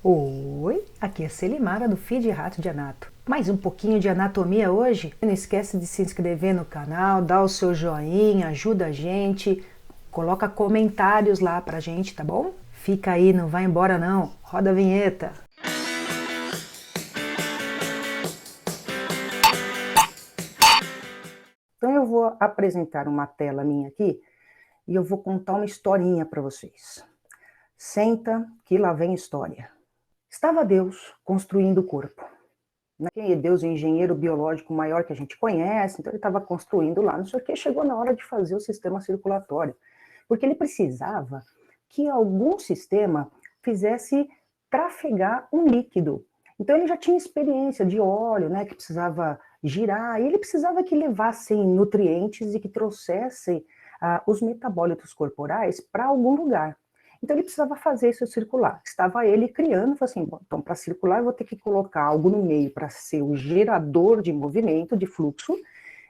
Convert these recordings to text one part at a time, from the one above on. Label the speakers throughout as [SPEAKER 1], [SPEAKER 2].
[SPEAKER 1] Oi, aqui é Selimara do Feed Rato de Anato. Mais um pouquinho de anatomia hoje? Não esquece de se inscrever no canal, dá o seu joinha, ajuda a gente, coloca comentários lá pra gente, tá bom? Fica aí, não vai embora não. Roda a vinheta. Então eu vou apresentar uma tela minha aqui e eu vou contar uma historinha para vocês. Senta que lá vem história. Estava Deus construindo o corpo. Deus é o engenheiro biológico maior que a gente conhece, então ele estava construindo lá, não sei o que, chegou na hora de fazer o sistema circulatório, porque ele precisava que algum sistema fizesse trafegar um líquido. Então ele já tinha experiência de óleo, né, que precisava girar, e ele precisava que levassem nutrientes e que trouxessem os metabólitos corporais para algum lugar. Então ele precisava fazer isso circular. Estava ele criando, falou assim, bom, então para circular eu vou ter que colocar algo no meio para ser o gerador de movimento, de fluxo,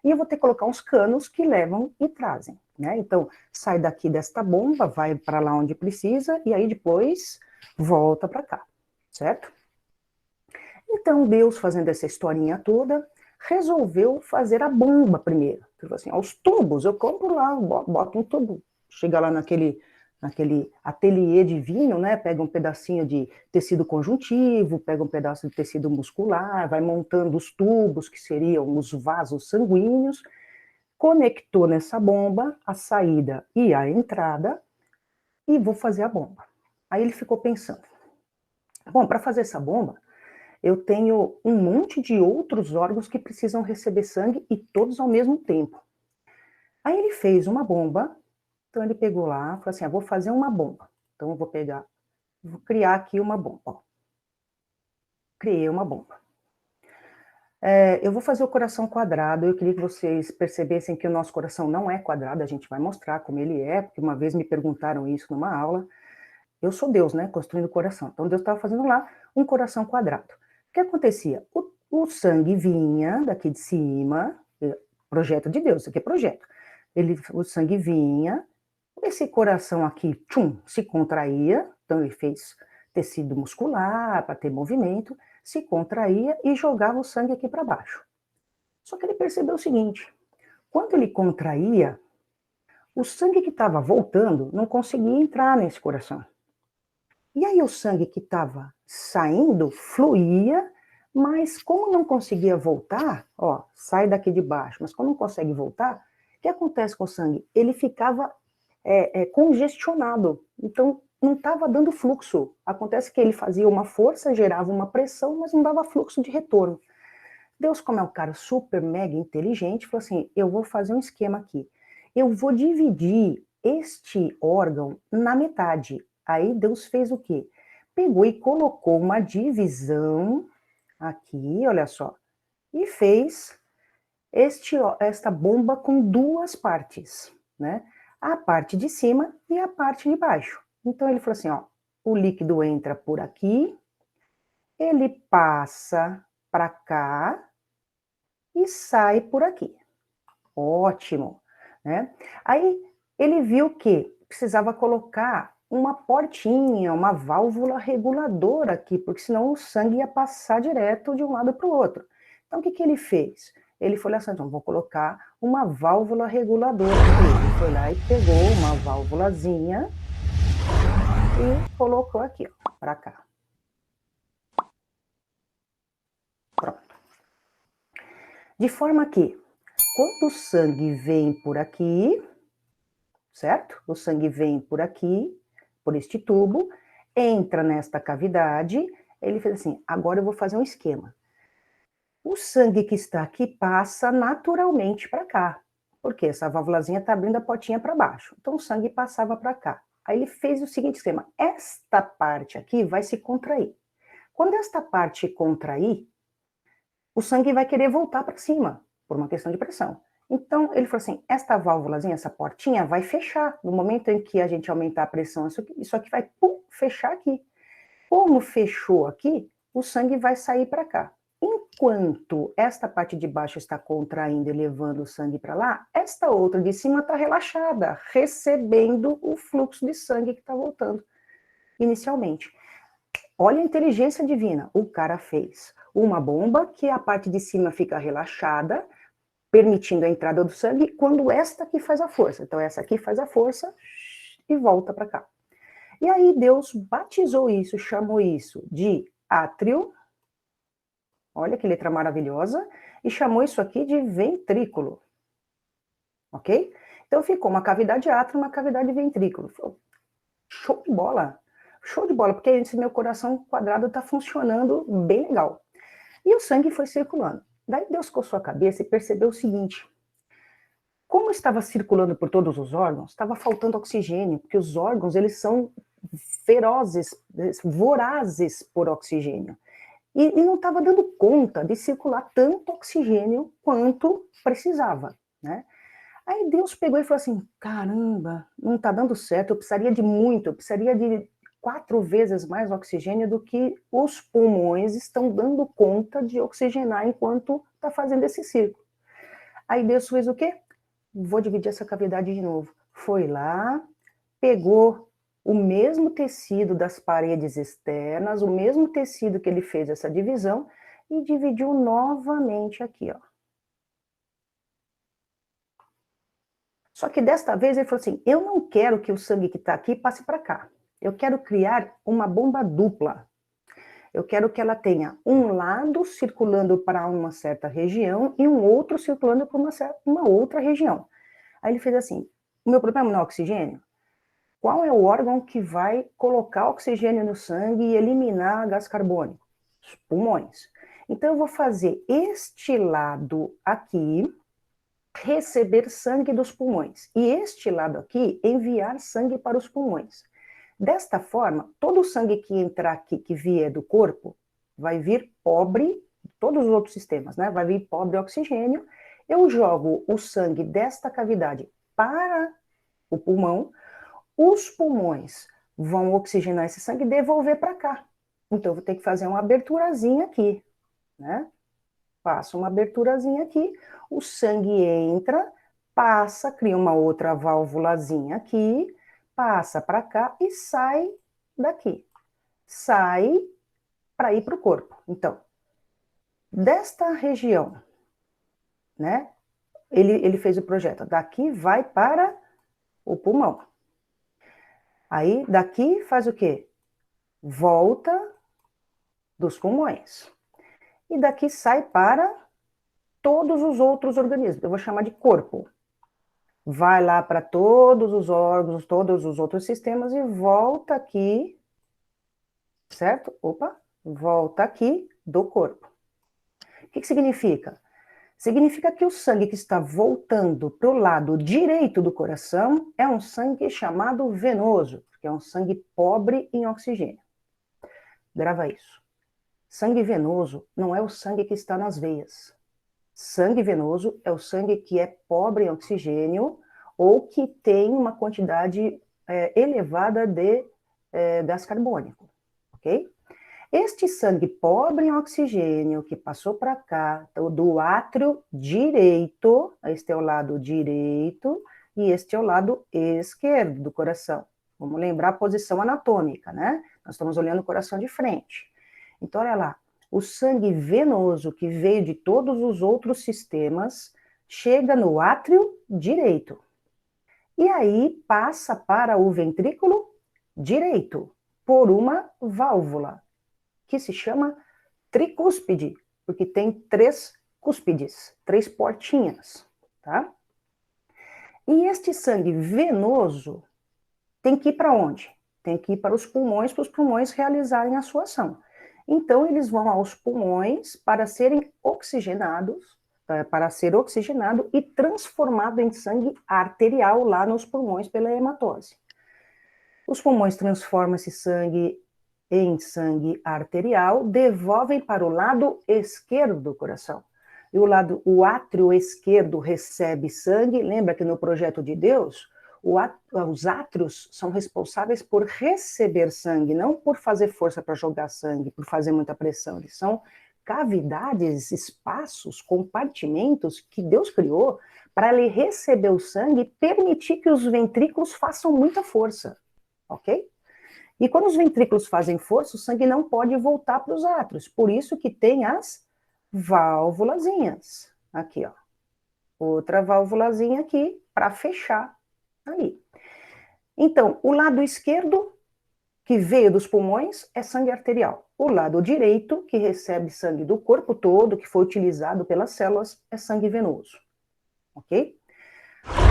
[SPEAKER 1] e eu vou ter que colocar uns canos que levam e trazem, né? Então sai daqui desta bomba, vai para lá onde precisa, e aí depois volta para cá, certo? Então Deus, fazendo essa historinha toda, resolveu fazer a bomba primeiro. Ele falou assim, aos tubos, eu compro lá, boto um tubo, chega lá naquele ateliê de vinho, né, pega um pedacinho de tecido conjuntivo, pega um pedaço de tecido muscular, vai montando os tubos, que seriam os vasos sanguíneos, conectou nessa bomba a saída e a entrada, e vou fazer a bomba. Aí ele ficou pensando, bom, para fazer essa bomba, eu tenho um monte de outros órgãos que precisam receber sangue e todos ao mesmo tempo. Aí ele fez uma bomba. Então ele pegou lá, falou assim, vou fazer uma bomba. Então eu vou criar aqui uma bomba. Ó. Criei uma bomba. Eu vou fazer o coração quadrado, eu queria que vocês percebessem que o nosso coração não é quadrado, a gente vai mostrar como ele é, porque uma vez me perguntaram isso numa aula. Eu sou Deus, né, construindo o coração. Então Deus estava fazendo lá um coração quadrado. O que acontecia? O sangue vinha daqui de cima, projeto de Deus, isso aqui é projeto. O sangue vinha, esse coração aqui, tchum, se contraía, então ele fez tecido muscular para ter movimento, se contraía e jogava o sangue aqui para baixo. Só que ele percebeu o seguinte, quando ele contraía, o sangue que estava voltando não conseguia entrar nesse coração. E aí o sangue que estava saindo fluía, mas como não conseguia voltar, ó, sai daqui de baixo, mas como não consegue voltar, o que acontece com o sangue? Ele ficava congestionado, então não estava dando fluxo. Acontece que ele fazia uma força, gerava uma pressão, mas não dava fluxo de retorno. Deus, como é um cara super mega inteligente, falou assim, eu vou fazer um esquema aqui. Eu vou dividir este órgão na metade. Aí Deus fez o quê? Pegou e colocou uma divisão aqui, olha só, e fez esta bomba com duas partes, né? A parte de cima e a parte de baixo. Então ele falou assim, ó, o líquido entra por aqui, ele passa para cá e sai por aqui. Ótimo, né? Aí ele viu que precisava colocar uma portinha, uma válvula reguladora aqui, porque senão o sangue ia passar direto de um lado para o outro. Então o que ele fez? Ele foi lá assim, então vou colocar uma válvula reguladora aqui. Ele foi lá e pegou uma válvulazinha e colocou aqui, ó, para cá. Pronto. De forma que, quando o sangue vem por aqui, certo? O sangue vem por aqui, por este tubo, entra nesta cavidade, ele fez assim, agora eu vou fazer um esquema. O sangue que está aqui passa naturalmente para cá, porque essa válvulazinha está abrindo a portinha para baixo. Então o sangue passava para cá. Aí ele fez o seguinte esquema, esta parte aqui vai se contrair. Quando esta parte contrair, o sangue vai querer voltar para cima, por uma questão de pressão. Então ele falou assim, esta válvulazinha, essa portinha vai fechar. No momento em que a gente aumentar a pressão, isso aqui vai fechar aqui. Como fechou aqui, o sangue vai sair para cá. Enquanto esta parte de baixo está contraindo e levando o sangue para lá, esta outra de cima está relaxada, recebendo o fluxo de sangue que está voltando inicialmente. Olha a inteligência divina. O cara fez uma bomba que a parte de cima fica relaxada, permitindo a entrada do sangue, quando esta aqui faz a força. Então, essa aqui faz a força e volta para cá. E aí Deus batizou isso, chamou isso de átrio, olha que letra maravilhosa, e chamou isso aqui de ventrículo, ok? Então ficou uma cavidade átrio, uma cavidade ventrículo. Show de bola, porque esse meu coração quadrado está funcionando bem legal. E o sangue foi circulando. Daí Deus coçou a cabeça e percebeu o seguinte: como estava circulando por todos os órgãos, estava faltando oxigênio, porque os órgãos, eles são ferozes, vorazes por oxigênio. E não estava dando conta de circular tanto oxigênio quanto precisava, né? Aí Deus pegou e falou assim, caramba, não está dando certo, eu precisaria de muito, eu precisaria de 4 vezes mais oxigênio do que os pulmões estão dando conta de oxigenar enquanto está fazendo esse ciclo. Aí Deus fez o quê? Vou dividir essa cavidade de novo. Foi lá, pegou o mesmo tecido das paredes externas, o mesmo tecido que ele fez essa divisão, e dividiu novamente aqui, ó. Só que desta vez ele falou assim, eu não quero que o sangue que está aqui passe para cá. Eu quero criar uma bomba dupla. Eu quero que ela tenha um lado circulando para uma certa região e um outro circulando para uma outra região. Aí ele fez assim, o meu problema não é oxigênio? Qual é o órgão que vai colocar oxigênio no sangue e eliminar gás carbônico? Os pulmões. Então eu vou fazer este lado aqui receber sangue dos pulmões e este lado aqui enviar sangue para os pulmões. Desta forma, todo o sangue que entrar aqui, que vier do corpo, vai vir pobre, todos os outros sistemas, né? Vai vir pobre oxigênio. Eu jogo o sangue desta cavidade para o pulmão, os pulmões vão oxigenar esse sangue e devolver para cá. Então, eu vou ter que fazer uma aberturazinha aqui, né? Faço uma aberturazinha aqui, o sangue entra, passa, cria uma outra válvulazinha aqui, passa para cá e sai daqui. Sai para ir para o corpo. Então, desta região, né? Ele fez o projeto. Daqui vai para o pulmão. Aí, daqui faz o quê? Volta dos pulmões. E daqui sai para todos os outros organismos. Eu vou chamar de corpo. Vai lá para todos os órgãos, todos os outros sistemas e volta aqui, certo? Opa, volta aqui do corpo. O que significa? Significa que o sangue que está voltando para o lado direito do coração é um sangue chamado venoso, que é um sangue pobre em oxigênio. Grava isso. Sangue venoso não é o sangue que está nas veias. Sangue venoso é o sangue que é pobre em oxigênio ou que tem uma quantidade elevada de gás carbônico, ok? Este sangue pobre em oxigênio que passou para cá, do átrio direito, este é o lado direito e este é o lado esquerdo do coração. Vamos lembrar a posição anatômica, né? Nós estamos olhando o coração de frente. Então, olha lá, o sangue venoso que veio de todos os outros sistemas chega no átrio direito. E aí passa para o ventrículo direito, por uma válvula, que se chama tricúspide, porque tem 3 cúspides, 3 portinhas, tá? E este sangue venoso tem que ir para onde? Tem que ir para os pulmões realizarem a sua ação. Então, eles vão aos pulmões para serem oxigenados, para ser oxigenado e transformado em sangue arterial lá nos pulmões pela hematose. Os pulmões transformam esse sangue em sangue arterial, devolvem para o lado esquerdo do coração. E o átrio esquerdo recebe sangue. Lembra que no projeto de Deus, os átrios são responsáveis por receber sangue, não por fazer força para jogar sangue, por fazer muita pressão. Eles são cavidades, espaços, compartimentos que Deus criou para ele receber o sangue e permitir que os ventrículos façam muita força, ok? E quando os ventrículos fazem força, o sangue não pode voltar para os átrios. Por isso que tem as válvulazinhas. Aqui, ó. Outra válvulazinha aqui para fechar ali. Então, o lado esquerdo, que veio dos pulmões, é sangue arterial. O lado direito, que recebe sangue do corpo todo, que foi utilizado pelas células, é sangue venoso. Ok?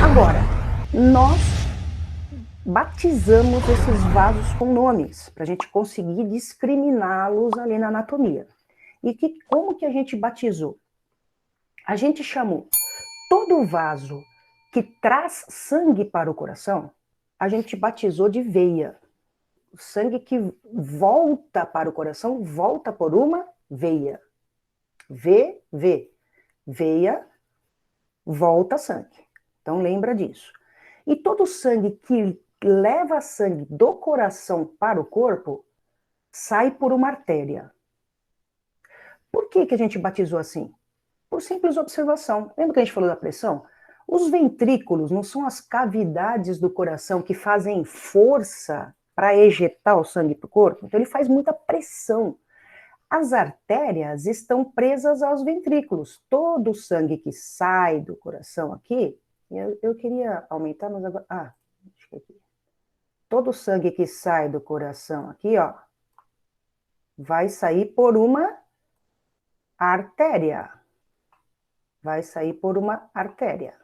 [SPEAKER 1] Agora, nós batizamos esses vasos com nomes, para a gente conseguir discriminá-los ali na anatomia. E como que a gente batizou? A gente chamou todo vaso que traz sangue para o coração, a gente batizou de veia. O sangue que volta para o coração, volta por uma veia. Veia, volta sangue. Então lembra disso. E todo sangue que leva sangue do coração para o corpo, sai por uma artéria. Por que a gente batizou assim? Por simples observação. Lembra que a gente falou da pressão? Os ventrículos não são as cavidades do coração que fazem força para ejetar o sangue para o corpo? Então ele faz muita pressão. As artérias estão presas aos ventrículos. Todo o sangue que sai do coração aqui, eu queria aumentar, mas agora... acho que aqui. Todo o sangue que sai do coração aqui, ó, vai sair por uma artéria. Vai sair por uma artéria.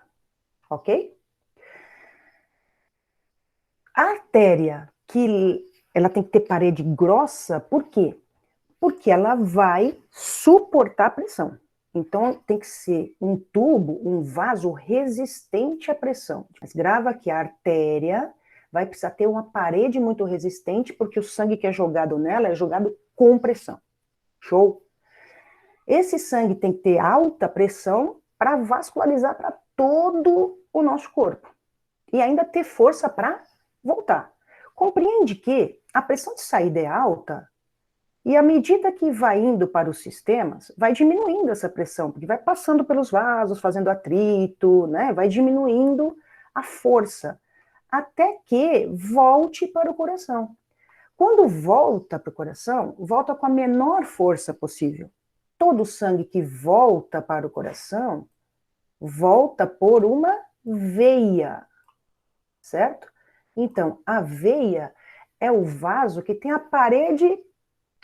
[SPEAKER 1] Ok? A artéria, ela tem que ter parede grossa, por quê? Porque ela vai suportar a pressão. Então, tem que ser um tubo, um vaso resistente à pressão. Mas grava que a artéria vai precisar ter uma parede muito resistente, porque o sangue que é jogado nela é jogado com pressão. Show? Esse sangue tem que ter alta pressão para vascularizar para todo o nosso corpo. E ainda ter força para voltar. Compreende que a pressão de saída é alta, e à medida que vai indo para os sistemas, vai diminuindo essa pressão, porque vai passando pelos vasos, fazendo atrito, né? Vai diminuindo a força, até que volte para o coração. Quando volta para o coração, volta com a menor força possível. Todo o sangue que volta para o coração, volta por uma veia, certo? Então, a veia é o vaso que tem a parede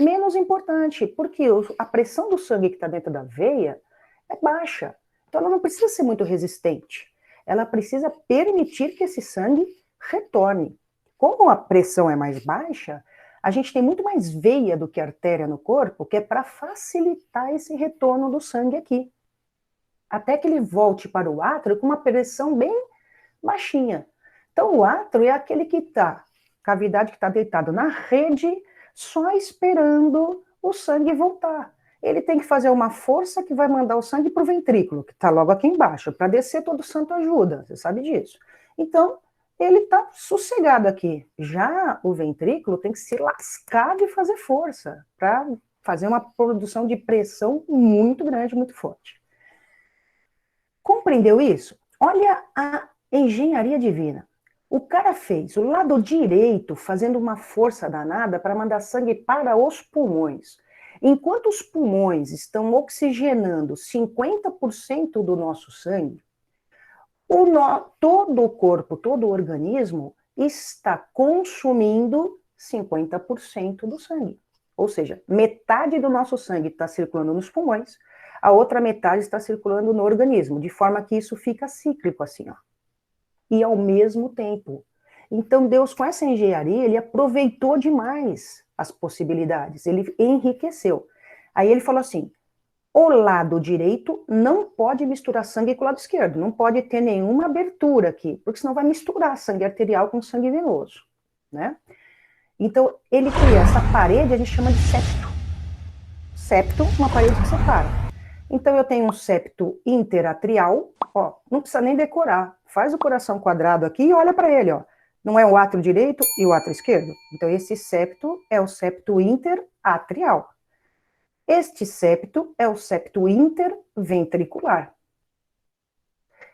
[SPEAKER 1] menos importante, porque a pressão do sangue que está dentro da veia é baixa. Então ela não precisa ser muito resistente. Ela precisa permitir que esse sangue retorne. Como a pressão é mais baixa, a gente tem muito mais veia do que artéria no corpo, que é para facilitar esse retorno do sangue aqui. Até que ele volte para o átrio com uma pressão bem baixinha. Então o átrio é aquele que está, cavidade que está deitado na rede, só esperando o sangue voltar. Ele tem que fazer uma força que vai mandar o sangue para o ventrículo, que está logo aqui embaixo, para descer todo santo ajuda, você sabe disso. Então, ele está sossegado aqui. Já o ventrículo tem que se lascar de fazer força, para fazer uma produção de pressão muito grande, muito forte. Compreendeu isso? Olha a engenharia divina. O cara fez o lado direito fazendo uma força danada para mandar sangue para os pulmões. Enquanto os pulmões estão oxigenando 50% do nosso sangue, todo o corpo, todo o organismo está consumindo 50% do sangue. Ou seja, metade do nosso sangue está circulando nos pulmões, a outra metade está circulando no organismo, de forma que isso fica cíclico assim, ó. E ao mesmo tempo. Então Deus, com essa engenharia, ele aproveitou demais as possibilidades, ele enriqueceu. Aí ele falou assim, o lado direito não pode misturar sangue com o lado esquerdo, não pode ter nenhuma abertura aqui, porque senão vai misturar sangue arterial com sangue venoso, né? Então ele cria essa parede, a gente chama de septo. Septo, uma parede que separa. Então eu tenho um septo interatrial, ó, não precisa nem decorar. Faz o coração quadrado aqui e olha para ele, ó. Não é o átrio direito e o átrio esquerdo? Então esse septo é o septo interatrial. Este septo é o septo interventricular.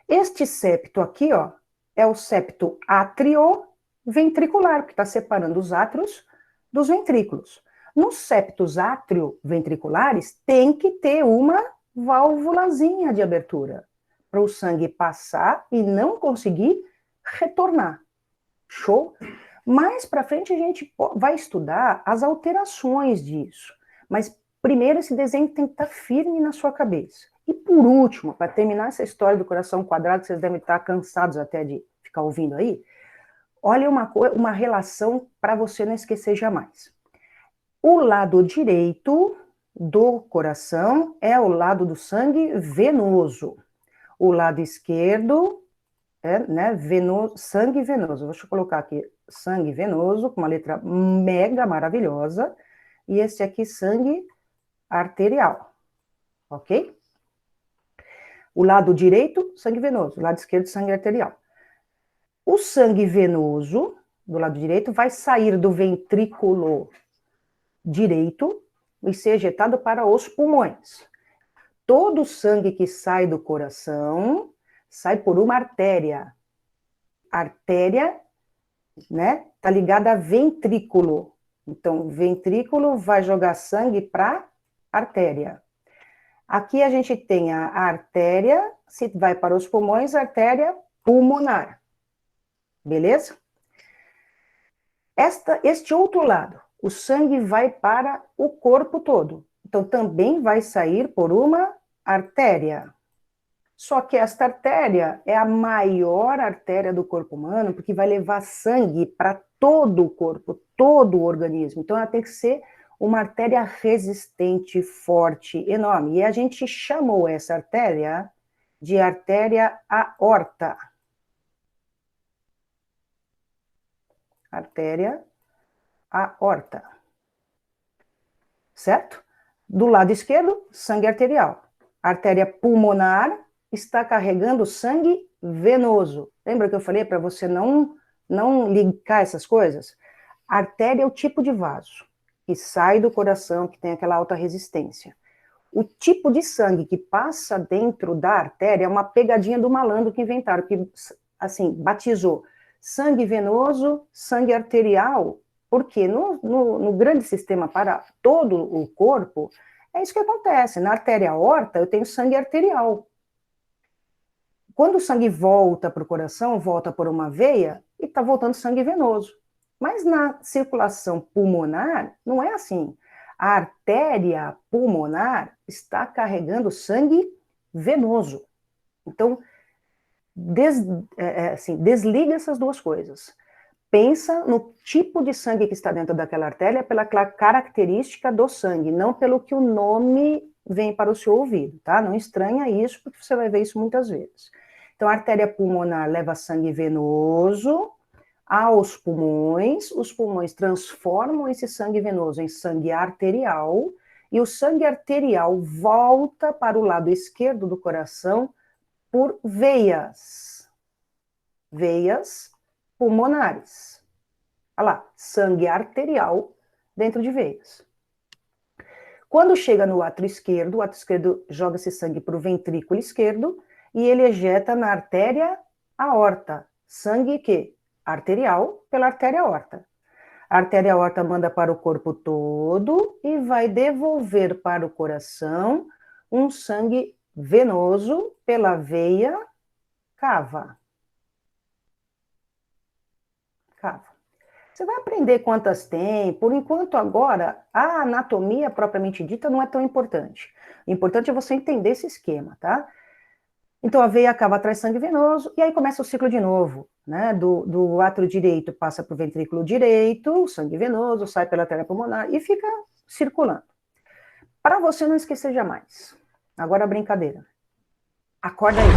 [SPEAKER 1] Este septo aqui, ó, é o septo atrioventricular, que está separando os átrios dos ventrículos. Nos septos atrioventriculares tem que ter uma válvulazinha de abertura para o sangue passar e não conseguir retornar. Show? Mais para frente a gente vai estudar as alterações disso. Mas primeiro esse desenho tem que estar firme na sua cabeça. E por último, para terminar essa história do coração quadrado, que vocês devem estar cansados até de ficar ouvindo aí, olha uma relação para você não esquecer jamais. O lado direito do coração é o lado do sangue venoso. O lado esquerdo é, né, sangue venoso. Deixa eu colocar aqui, sangue venoso, com uma letra mega maravilhosa. E esse aqui, sangue arterial. Ok? O lado direito, sangue venoso. O lado esquerdo, sangue arterial. O sangue venoso, do lado direito, vai sair do ventrículo direito e ser ejetado para os pulmões. Todo o sangue que sai do coração sai por uma artéria. Artéria, né, tá ligada a ventrículo. Então, ventrículo vai jogar sangue para artéria. Aqui a gente tem a artéria, se vai para os pulmões, artéria pulmonar. Beleza? Este outro lado, o sangue vai para o corpo todo. Então, também vai sair por uma artéria. Só que esta artéria é a maior artéria do corpo humano, porque vai levar sangue para todo o corpo, todo o organismo. Então, ela tem que ser uma artéria resistente, forte, enorme. E a gente chamou essa artéria de artéria aorta. Artéria aorta. Certo? Do lado esquerdo, sangue arterial. Artéria pulmonar está carregando sangue venoso. Lembra que eu falei para você não ligar essas coisas? Artéria é o tipo de vaso que sai do coração, que tem aquela alta resistência. O tipo de sangue que passa dentro da artéria é uma pegadinha do malandro que inventaram, que, assim, batizou sangue venoso, sangue arterial, porque no grande sistema para todo o corpo, é isso que acontece. Na artéria aorta, eu tenho sangue arterial. Quando o sangue volta para o coração, volta por uma veia, e está voltando sangue venoso. Mas na circulação pulmonar, não é assim. A artéria pulmonar está carregando sangue venoso. Então, desliga essas duas coisas. Pensa no tipo de sangue que está dentro daquela artéria pela característica do sangue, não pelo que o nome vem para o seu ouvido, tá? Não estranha isso, porque você vai ver isso muitas vezes. Então, a artéria pulmonar leva sangue venoso aos pulmões, os pulmões transformam esse sangue venoso em sangue arterial, e o sangue arterial volta para o lado esquerdo do coração por veias pulmonares. Olha lá, sangue arterial dentro de veias. Quando chega no átrio esquerdo, o átrio esquerdo joga esse sangue para o ventrículo esquerdo e ele ejeta na artéria aorta. Sangue que? Arterial pela artéria aorta. A artéria aorta manda para o corpo todo e vai devolver para o coração um sangue venoso pela veia cava. Você vai aprender quantas tem, por enquanto agora, a anatomia propriamente dita não é tão importante. O importante é você entender esse esquema, tá? Então a veia cava traz sangue venoso, e aí começa o ciclo de novo, né? Do átrio direito passa para o ventrículo direito, o sangue venoso sai pela artéria pulmonar e fica circulando. Para você não esquecer jamais. Agora a brincadeira. Acorda aí.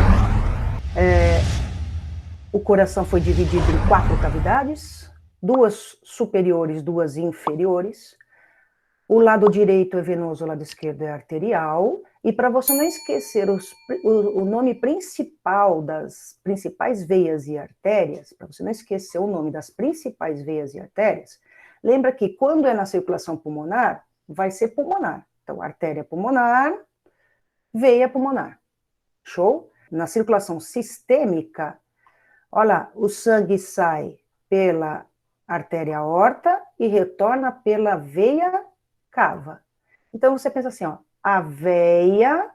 [SPEAKER 1] O coração foi dividido em 4 cavidades, 2 superiores, 2 inferiores. O lado direito é venoso, o lado esquerdo é arterial. E para você não esquecer o nome principal das principais veias e artérias, para você não esquecer o nome das principais veias e artérias, lembra que quando é na circulação pulmonar, vai ser pulmonar. Então, artéria pulmonar, veia pulmonar. Show? Na circulação sistêmica, olha lá, o sangue sai pela artéria aorta e retorna pela veia cava. Então você pensa assim, ó, a veia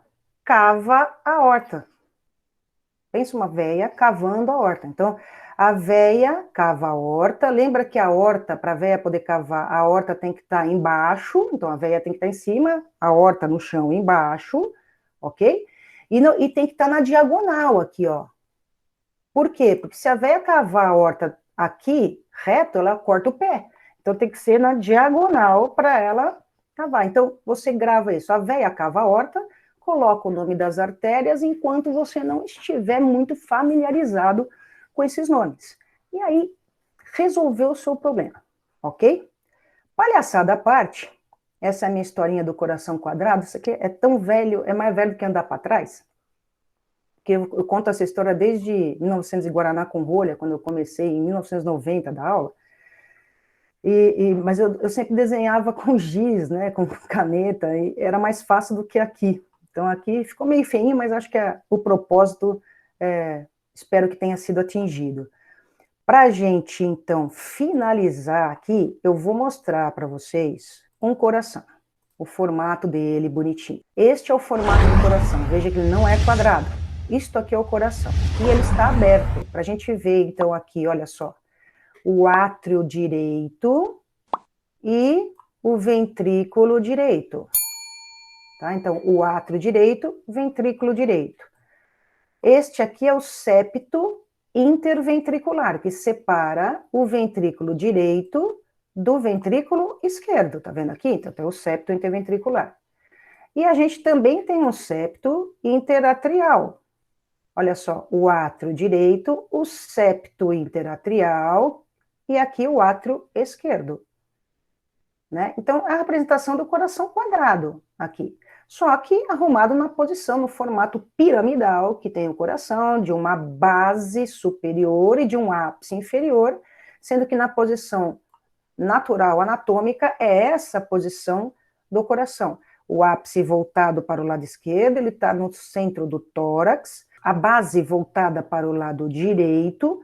[SPEAKER 1] cava a aorta. Pensa uma veia cavando a aorta. Então, a veia cava a aorta. Lembra que a aorta, para a veia poder cavar, a aorta tem que estar embaixo. Então, a veia tem que estar em cima, a aorta no chão embaixo, ok? E tem que estar na diagonal aqui, ó. Por quê? Porque se a veia cavar a horta aqui, reto, ela corta o pé. Então tem que ser na diagonal para ela cavar. Então você grava isso. A veia cava a horta, coloca o nome das artérias enquanto você não estiver muito familiarizado com esses nomes. E aí resolveu o seu problema, ok? Palhaçada à parte, essa é a minha historinha do coração quadrado. Isso aqui é tão velho, é mais velho que andar para trás. Porque eu conto essa história desde 1900 e Guaraná com rolha, quando eu comecei em 1990 da aula, mas eu sempre desenhava com giz, né, com caneta, e era mais fácil do que aqui. Então aqui ficou meio feinho, mas acho que o propósito, espero que tenha sido atingido. Para a gente, então, finalizar aqui, eu vou mostrar para vocês um coração, o formato dele bonitinho. Este é o formato do coração, veja que ele não é quadrado. Isto aqui é o coração. E ele está aberto. Para a gente ver, então, aqui, olha só. O átrio direito e o ventrículo direito. Tá? Então, o átrio direito, ventrículo direito. Este aqui é o septo interventricular, que separa o ventrículo direito do ventrículo esquerdo. Tá vendo aqui? Então, tem o septo interventricular. E a gente também tem um septo interatrial. Olha só, o átrio direito, o septo interatrial e aqui o átrio esquerdo. Né? Então, é a representação do coração quadrado aqui. Só que arrumado na posição, no formato piramidal, que tem o coração de uma base superior e de um ápice inferior, sendo que na posição natural anatômica é essa posição do coração. O ápice voltado para o lado esquerdo, ele está no centro do tórax, a base voltada para o lado direito,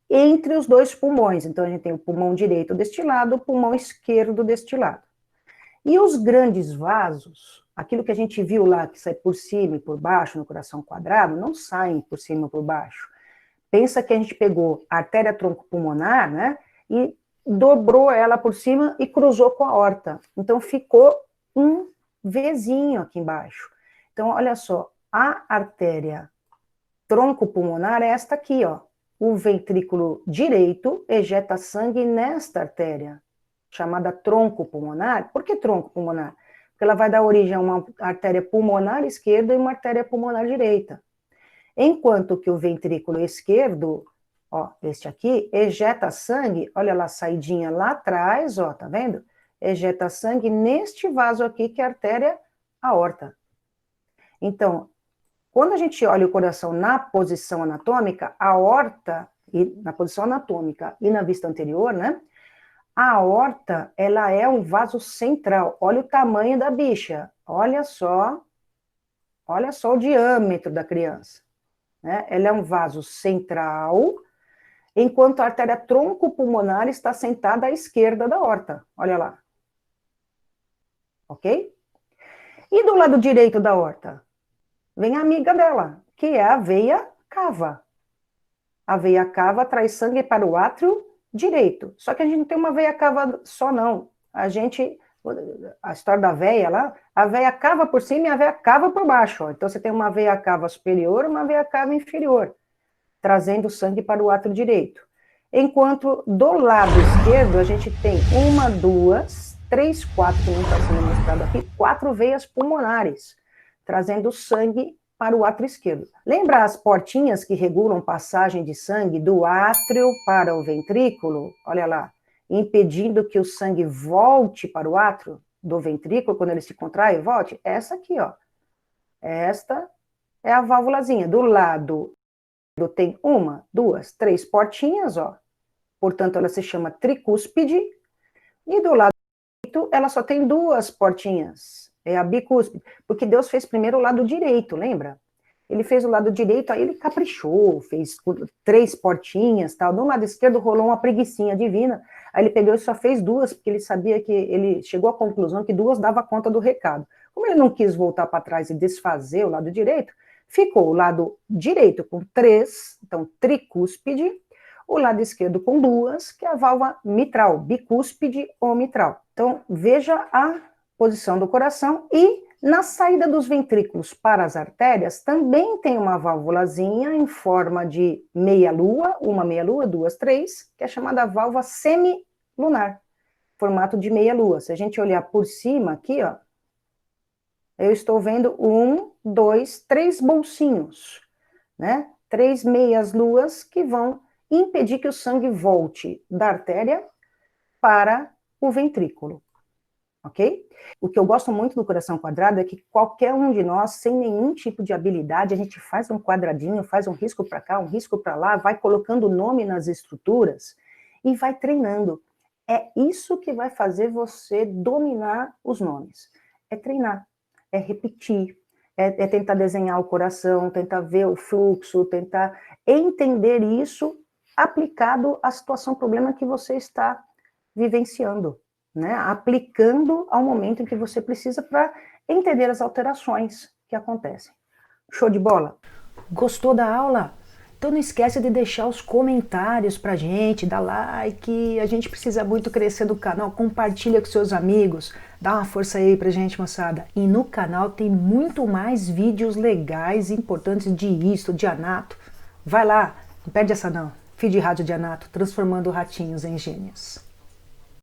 [SPEAKER 1] entre os dois pulmões. Então, a gente tem o pulmão direito deste lado, o pulmão esquerdo deste lado. E os grandes vasos, aquilo que a gente viu lá, que sai por cima e por baixo no coração quadrado, não saem por cima e por baixo. Pensa que a gente pegou a artéria tronco-pulmonar, né, e dobrou ela por cima e cruzou com a aorta. Então, ficou um Vzinho aqui embaixo. Então, olha só, a artéria tronco pulmonar é esta aqui, ó. O ventrículo direito ejeta sangue nesta artéria, chamada tronco pulmonar. Por que tronco pulmonar? Porque ela vai dar origem a uma artéria pulmonar esquerda e uma artéria pulmonar direita. Enquanto que o ventrículo esquerdo, ó, este aqui, ejeta sangue, olha lá a saidinha lá atrás, ó, tá vendo? Ejeta sangue neste vaso aqui, que é a artéria aorta. Então, quando a gente olha o coração na posição anatômica, a aorta, na posição anatômica e na vista anterior, né? A aorta, ela é um vaso central. Olha o tamanho da bicha. Olha só o diâmetro da criança. Né? Ela é um vaso central, enquanto a artéria tronco-pulmonar está sentada à esquerda da aorta. Olha lá. Ok? E do lado direito da aorta? Vem a amiga dela, que é a veia cava. A veia cava traz sangue para o átrio direito. Só que a gente não tem uma veia cava só, não. A história da veia lá, a veia cava por cima e a veia cava por baixo. Ó. Então você tem uma veia cava superior e uma veia cava inferior, trazendo sangue para o átrio direito. Enquanto do lado esquerdo a gente tem 1, 2, 3, 4, que não está sendo mostrado aqui, 4 veias pulmonares, trazendo sangue para o átrio esquerdo. Lembra as portinhas que regulam passagem de sangue do átrio para o ventrículo? Olha lá, impedindo que o sangue volte para o átrio do ventrículo, quando ele se contrai e volte? Essa aqui, ó. Esta é a válvulazinha. Do lado tem 1, 2, 3 portinhas, ó. Portanto, ela se chama tricúspide. E do lado direito, ela só tem 2 portinhas. É a bicúspide. Porque Deus fez primeiro o lado direito, lembra? Ele fez o lado direito, aí ele caprichou, fez 3 portinhas, tal. Do lado esquerdo rolou uma preguicinha divina, aí ele pegou e só fez 2, porque ele sabia que, ele chegou à conclusão que 2 dava conta do recado. Como ele não quis voltar para trás e desfazer o lado direito, ficou o lado direito com 3, então tricúspide, o lado esquerdo com 2, que é a válvula mitral, bicúspide ou mitral. Então, veja a posição do coração e na saída dos ventrículos para as artérias também tem uma válvulazinha em forma de meia-lua, uma meia-lua, 2, 3, que é chamada válvula semilunar, formato de meia-lua. Se a gente olhar por cima aqui, ó, eu estou vendo 1, 2, 3 bolsinhos, né? 3 meias-luas que vão impedir que o sangue volte da artéria para o ventrículo. Ok? O que eu gosto muito do coração quadrado é que qualquer um de nós, sem nenhum tipo de habilidade, a gente faz um quadradinho, faz um risco para cá, um risco para lá, vai colocando nome nas estruturas e vai treinando. É isso que vai fazer você dominar os nomes. É treinar, é repetir, é tentar desenhar o coração, tentar ver o fluxo, tentar entender isso aplicado à situação, problema que você está vivenciando. Né, aplicando ao momento em que você precisa para entender as alterações que acontecem. Show de bola? Gostou da aula? Então não esquece de deixar os comentários pra gente, dá like, a gente precisa muito crescer do canal, compartilha com seus amigos, dá uma força aí pra gente, moçada. E no canal tem muito mais vídeos legais, importantes de histo, de anato. Vai lá, não perde essa não. Feed Rádio de Anato, transformando ratinhos em gênios.